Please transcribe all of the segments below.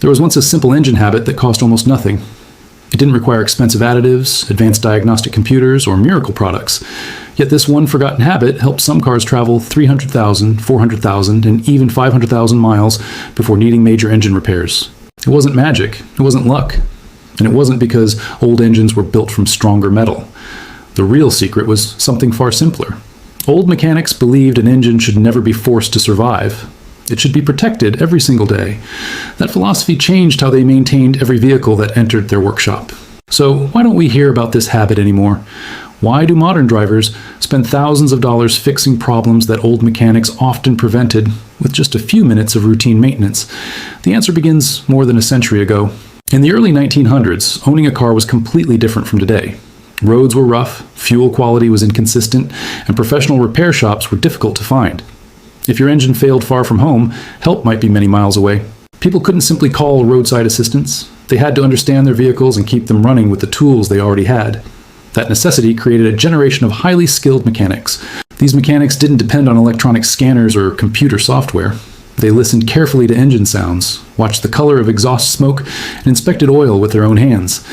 There was once a simple engine habit that cost almost nothing. It didn't require expensive additives, advanced diagnostic computers, or miracle products. Yet this one forgotten habit helped some cars travel 300,000, 400,000, and even 500,000 miles before needing major engine repairs. It wasn't magic, it wasn't luck, and it wasn't because old engines were built from stronger metal. The real secret was something far simpler. Old mechanics believed an engine should never be forced to survive. It should be protected every single day. That philosophy changed how they maintained every vehicle that entered their workshop. So why don't we hear about this habit anymore? Why do modern drivers spend thousands of dollars fixing problems that old mechanics often prevented with just a few minutes of routine maintenance? The answer begins more than a century ago. In the early 1900s, owning a car was completely different from today. Roads were rough, fuel quality was inconsistent, and professional repair shops were difficult to find. If your engine failed far from home, help might be many miles away. People couldn't simply call roadside assistance. They had to understand their vehicles and keep them running with the tools they already had. That necessity created a generation of highly skilled mechanics. These mechanics didn't depend on electronic scanners or computer software. They listened carefully to engine sounds, watched the color of exhaust smoke, and inspected oil with their own hands.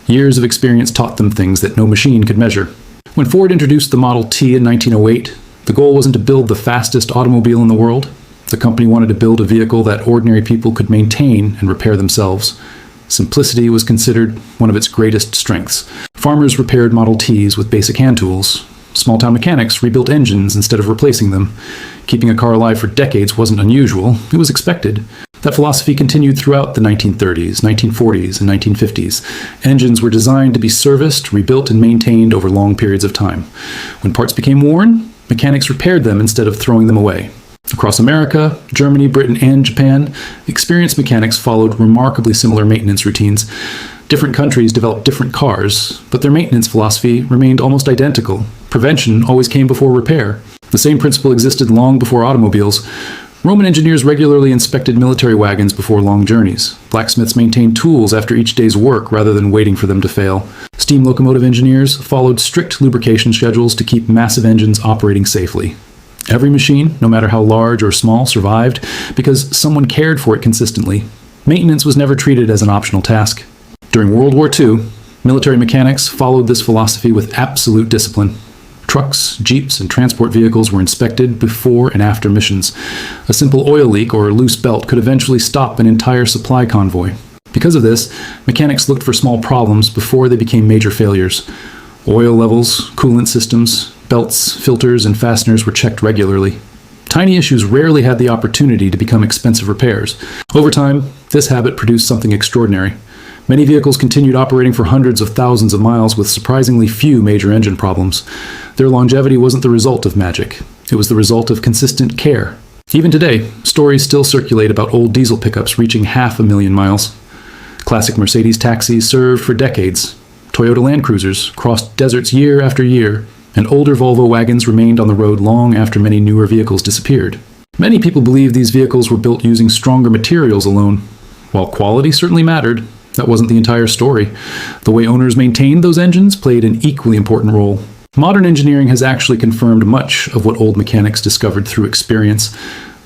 Years of experience taught them things that no machine could measure. When Ford introduced the Model T in 1908, the goal wasn't to build the fastest automobile in the world. The company wanted to build a vehicle that ordinary people could maintain and repair themselves. Simplicity was considered one of its greatest strengths. Farmers repaired Model Ts with basic hand tools. Small-town mechanics rebuilt engines instead of replacing them. Keeping a car alive for decades wasn't unusual, it was expected. That philosophy continued throughout the 1930s, 1940s, and 1950s. Engines were designed to be serviced, rebuilt, and maintained over long periods of time. When parts became worn, mechanics repaired them instead of throwing them away. Across America, Germany, Britain, and Japan, experienced mechanics followed remarkably similar maintenance routines. Different countries developed different cars, but their maintenance philosophy remained almost identical. Prevention always came before repair. The same principle existed long before automobiles. Roman engineers regularly inspected military wagons before long journeys. Blacksmiths maintained tools after each day's work rather than waiting for them to fail. Steam locomotive engineers followed strict lubrication schedules to keep massive engines operating safely. Every machine, no matter how large or small, survived because someone cared for it consistently. Maintenance was never treated as an optional task. During World War II, military mechanics followed this philosophy with absolute discipline. Trucks, jeeps, and transport vehicles were inspected before and after missions. A simple oil leak or loose belt could eventually stop an entire supply convoy. Because of this, mechanics looked for small problems before they became major failures. Oil levels, coolant systems, belts, filters, and fasteners were checked regularly. Tiny issues rarely had the opportunity to become expensive repairs. Over time, this habit produced something extraordinary. Many vehicles continued operating for hundreds of thousands of miles with surprisingly few major engine problems. Their longevity wasn't the result of magic. It was the result of consistent care. Even today, stories still circulate about old diesel pickups reaching 500,000 miles. Classic Mercedes taxis served for decades. Toyota Land Cruisers crossed deserts year after year, and older Volvo wagons remained on the road long after many newer vehicles disappeared. Many people believe these vehicles were built using stronger materials alone. While quality certainly mattered, that wasn't the entire story. The way owners maintained those engines played an equally important role. Modern engineering has actually confirmed much of what old mechanics discovered through experience.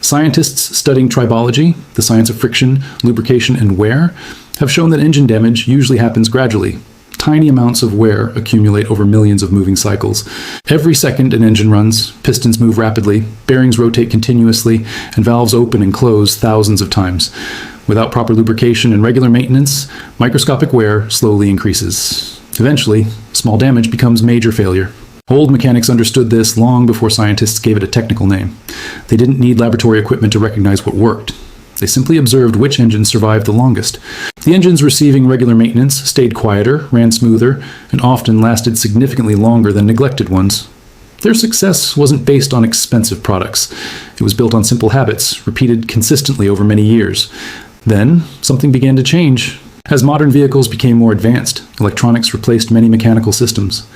Scientists studying tribology, the science of friction, lubrication, and wear, have shown that engine damage usually happens gradually. Tiny amounts of wear accumulate over millions of moving cycles. Every second an engine runs, pistons move rapidly, bearings rotate continuously, and valves open and close thousands of times. Without proper lubrication and regular maintenance, microscopic wear slowly increases. Eventually, small damage becomes major failure. Old mechanics understood this long before scientists gave it a technical name. They didn't need laboratory equipment to recognize what worked. They simply observed which engines survived the longest. The engines receiving regular maintenance stayed quieter, ran smoother, and often lasted significantly longer than neglected ones. Their success wasn't based on expensive products. It was built on simple habits, repeated consistently over many years. Then, something began to change. As modern vehicles became more advanced, electronics replaced many mechanical systems.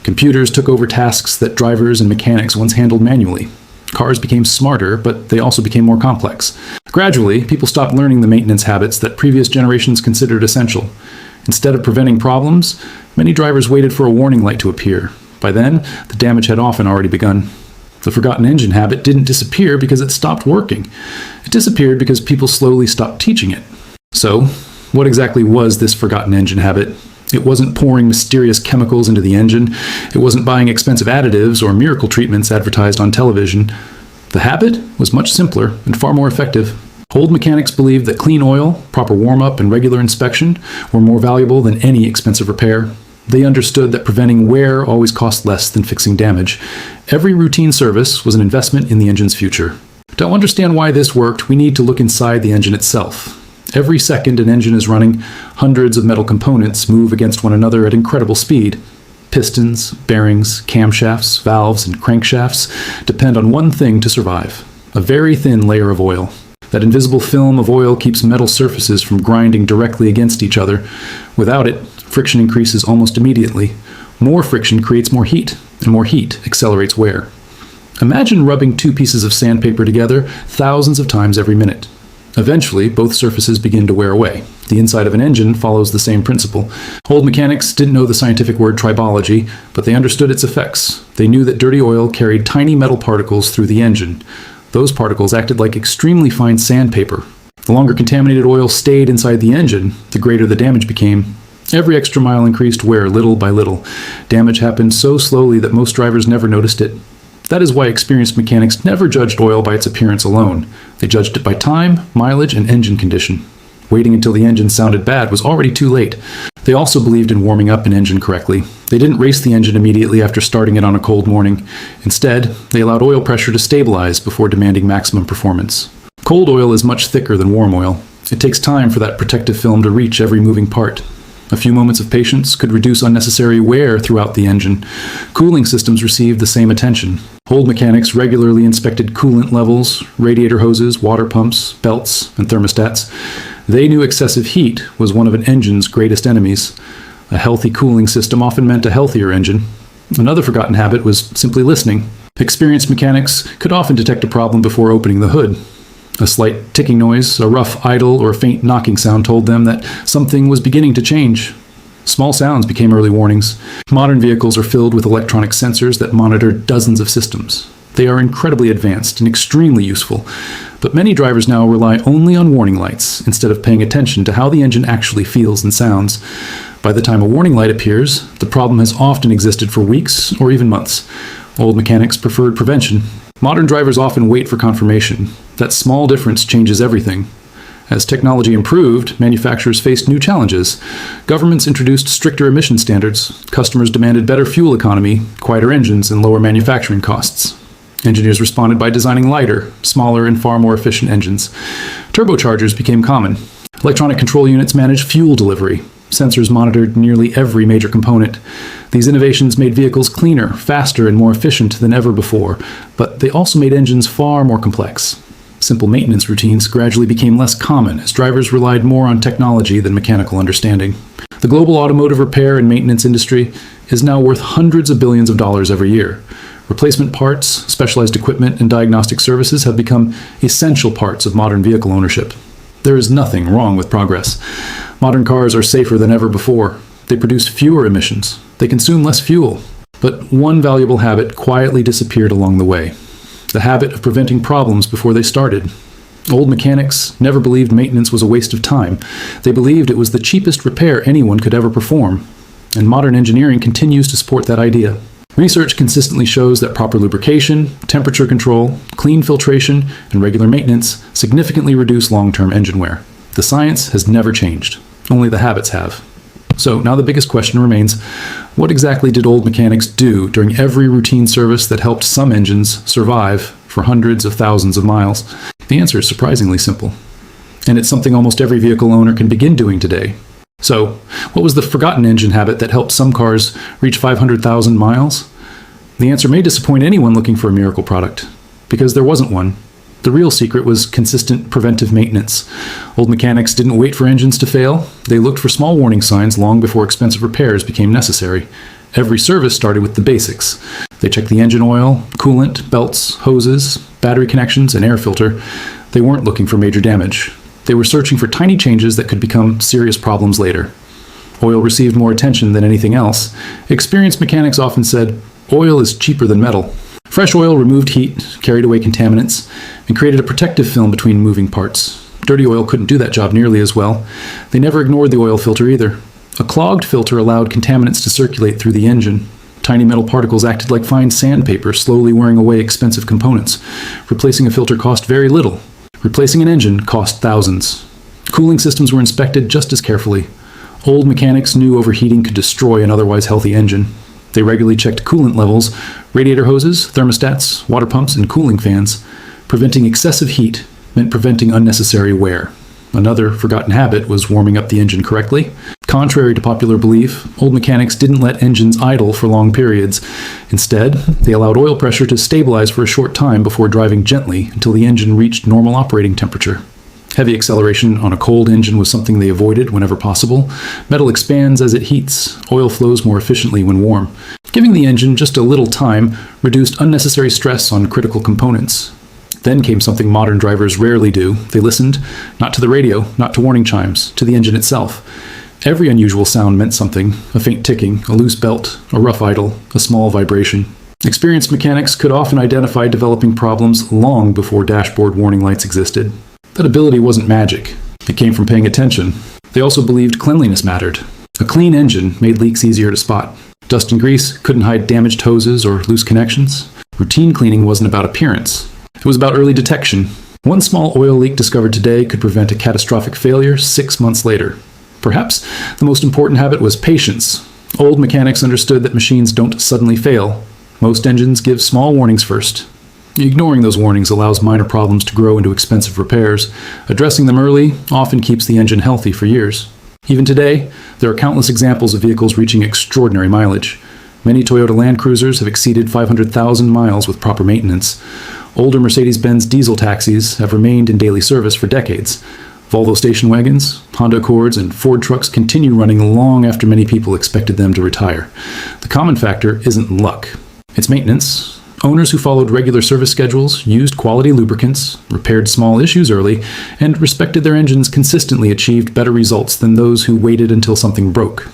Computers took over tasks that drivers and mechanics once handled manually. Cars became smarter, but they also became more complex. Gradually, people stopped learning the maintenance habits that previous generations considered essential. Instead of preventing problems, many drivers waited for a warning light to appear. By then, the damage had often already begun. The forgotten engine habit didn't disappear because it stopped working. It disappeared because people slowly stopped teaching it. So, what exactly was this forgotten engine habit? It wasn't pouring mysterious chemicals into the engine. It wasn't buying expensive additives or miracle treatments advertised on television. The habit was much simpler and far more effective. Old mechanics believed that clean oil, proper warm-up, and regular inspection were more valuable than any expensive repair. They understood that preventing wear always cost less than fixing damage. Every routine service was an investment in the engine's future. To understand why this worked, we need to look inside the engine itself. Every second an engine is running, hundreds of metal components move against one another at incredible speed. Pistons, bearings, camshafts, valves, and crankshafts depend on one thing to survive: a very thin layer of oil. That invisible film of oil keeps metal surfaces from grinding directly against each other. Without it, friction increases almost immediately. More friction creates more heat, and more heat accelerates wear. Imagine rubbing two pieces of sandpaper together thousands of times every minute. Eventually, both surfaces begin to wear away. The inside of an engine follows the same principle. Old mechanics didn't know the scientific word tribology, but they understood its effects. They knew that dirty oil carried tiny metal particles through the engine. Those particles acted like extremely fine sandpaper. The longer contaminated oil stayed inside the engine, the greater the damage became. Every extra mile increased wear little by little. Damage happened so slowly that most drivers never noticed it. That is why experienced mechanics never judged oil by its appearance alone. They judged it by time, mileage, and engine condition. Waiting until the engine sounded bad was already too late. They also believed in warming up an engine correctly. They didn't race the engine immediately after starting it on a cold morning. Instead, they allowed oil pressure to stabilize before demanding maximum performance. Cold oil is much thicker than warm oil. It takes time for that protective film to reach every moving part. A few moments of patience could reduce unnecessary wear throughout the engine. Cooling systems received the same attention. Old mechanics regularly inspected coolant levels, radiator hoses, water pumps, belts, and thermostats. They knew excessive heat was one of an engine's greatest enemies. A healthy cooling system often meant a healthier engine. Another forgotten habit was simply listening. Experienced mechanics could often detect a problem before opening the hood. A slight ticking noise, a rough idle, or a faint knocking sound told them that something was beginning to change. Small sounds became early warnings. Modern vehicles are filled with electronic sensors that monitor dozens of systems. They are incredibly advanced and extremely useful, but many drivers now rely only on warning lights instead of paying attention to how the engine actually feels and sounds. By the time a warning light appears, the problem has often existed for weeks or even months. Old mechanics preferred prevention. Modern drivers often wait for confirmation. That small difference changes everything. As technology improved, manufacturers faced new challenges. Governments introduced stricter emission standards. Customers demanded better fuel economy, quieter engines, and lower manufacturing costs. Engineers responded by designing lighter, smaller, and far more efficient engines. Turbochargers became common. Electronic control units managed fuel delivery. Sensors monitored nearly every major component. These innovations made vehicles cleaner, faster, and more efficient than ever before, but they also made engines far more complex. Simple maintenance routines gradually became less common as drivers relied more on technology than mechanical understanding. The global automotive repair and maintenance industry is now worth hundreds of billions of dollars every year. Replacement parts, specialized equipment, and diagnostic services have become essential parts of modern vehicle ownership. There is nothing wrong with progress. Modern cars are safer than ever before. They produce fewer emissions. They consume less fuel. But one valuable habit quietly disappeared along the way: the habit of preventing problems before they started. Old mechanics never believed maintenance was a waste of time. They believed it was the cheapest repair anyone could ever perform. And modern engineering continues to support that idea. Research consistently shows that proper lubrication, temperature control, clean filtration, and regular maintenance significantly reduce long-term engine wear. The science has never changed. Only the habits have. So now the biggest question remains: what exactly did old mechanics do during every routine service that helped some engines survive for hundreds of thousands of miles? The answer is surprisingly simple. And it's something almost every vehicle owner can begin doing today. So, what was the forgotten engine habit that helped some cars reach 500,000 miles? The answer may disappoint anyone looking for a miracle product, because there wasn't one. The real secret was consistent preventive maintenance. Old mechanics didn't wait for engines to fail. They looked for small warning signs long before expensive repairs became necessary. Every service started with the basics. They checked the engine oil, coolant, belts, hoses, battery connections, and air filter. They weren't looking for major damage. They were searching for tiny changes that could become serious problems later. Oil received more attention than anything else. Experienced mechanics often said, "Oil is cheaper than metal." Fresh oil removed heat, carried away contaminants, and created a protective film between moving parts. Dirty oil couldn't do that job nearly as well. They never ignored the oil filter either. A clogged filter allowed contaminants to circulate through the engine. Tiny metal particles acted like fine sandpaper, slowly wearing away expensive components. Replacing a filter cost very little. Replacing an engine cost thousands. Cooling systems were inspected just as carefully. Old mechanics knew overheating could destroy an otherwise healthy engine. They regularly checked coolant levels, radiator hoses, thermostats, water pumps, and cooling fans. Preventing excessive heat meant preventing unnecessary wear. Another forgotten habit was warming up the engine correctly. Contrary to popular belief, old mechanics didn't let engines idle for long periods. Instead, they allowed oil pressure to stabilize for a short time before driving gently until the engine reached normal operating temperature. Heavy acceleration on a cold engine was something they avoided whenever possible. Metal expands as it heats. Oil flows more efficiently when warm. Giving the engine just a little time reduced unnecessary stress on critical components. Then came something modern drivers rarely do. They listened, not to the radio, not to warning chimes, to the engine itself. Every unusual sound meant something: a faint ticking, a loose belt, a rough idle, a small vibration. Experienced mechanics could often identify developing problems long before dashboard warning lights existed. That ability wasn't magic. It came from paying attention. They also believed cleanliness mattered. A clean engine made leaks easier to spot. Dust and grease couldn't hide damaged hoses or loose connections. Routine cleaning wasn't about appearance. It was about early detection. One small oil leak discovered today could prevent a catastrophic failure 6 months later. Perhaps the most important habit was patience. Old mechanics understood that machines don't suddenly fail. Most engines give small warnings first. Ignoring those warnings allows minor problems to grow into expensive repairs. Addressing them early often keeps the engine healthy for years. Even today, there are countless examples of vehicles reaching extraordinary mileage. Many Toyota Land Cruisers have exceeded 500,000 miles with proper maintenance. Older Mercedes-Benz diesel taxis have remained in daily service for decades. Volvo station wagons, Honda Accords, and Ford trucks continue running long after many people expected them to retire. The common factor isn't luck. It's maintenance. Owners who followed regular service schedules, used quality lubricants, repaired small issues early, and respected their engines consistently achieved better results than those who waited until something broke.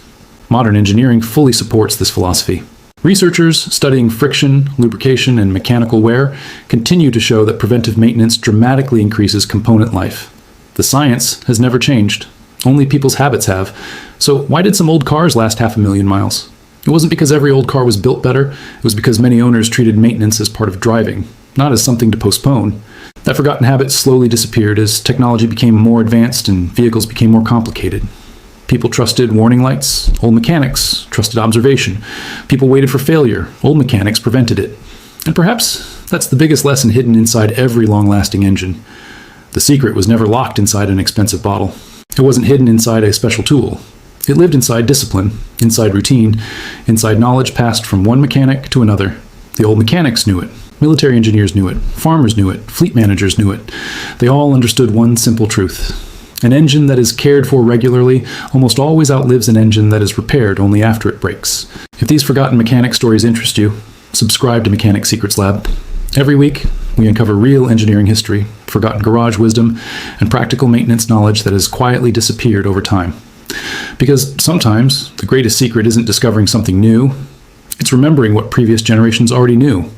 Modern engineering fully supports this philosophy. Researchers studying friction, lubrication, and mechanical wear continue to show that preventive maintenance dramatically increases component life. The science has never changed. Only people's habits have. So why did some old cars last 500,000 miles? It wasn't because every old car was built better. It was because many owners treated maintenance as part of driving, not as something to postpone. That forgotten habit slowly disappeared as technology became more advanced and vehicles became more complicated. People trusted warning lights. Old mechanics trusted observation. People waited for failure. Old mechanics prevented it. And perhaps that's the biggest lesson hidden inside every long-lasting engine. The secret was never locked inside an expensive bottle. It wasn't hidden inside a special tool. It lived inside discipline, inside routine, inside knowledge passed from one mechanic to another. The old mechanics knew it. Military engineers knew it. Farmers knew it. Fleet managers knew it. They all understood one simple truth. An engine that is cared for regularly almost always outlives an engine that is repaired only after it breaks. If these forgotten mechanic stories interest you, subscribe to Mechanic Secrets Lab. Every week, we uncover real engineering history, forgotten garage wisdom, and practical maintenance knowledge that has quietly disappeared over time. Because sometimes the greatest secret isn't discovering something new, it's remembering what previous generations already knew.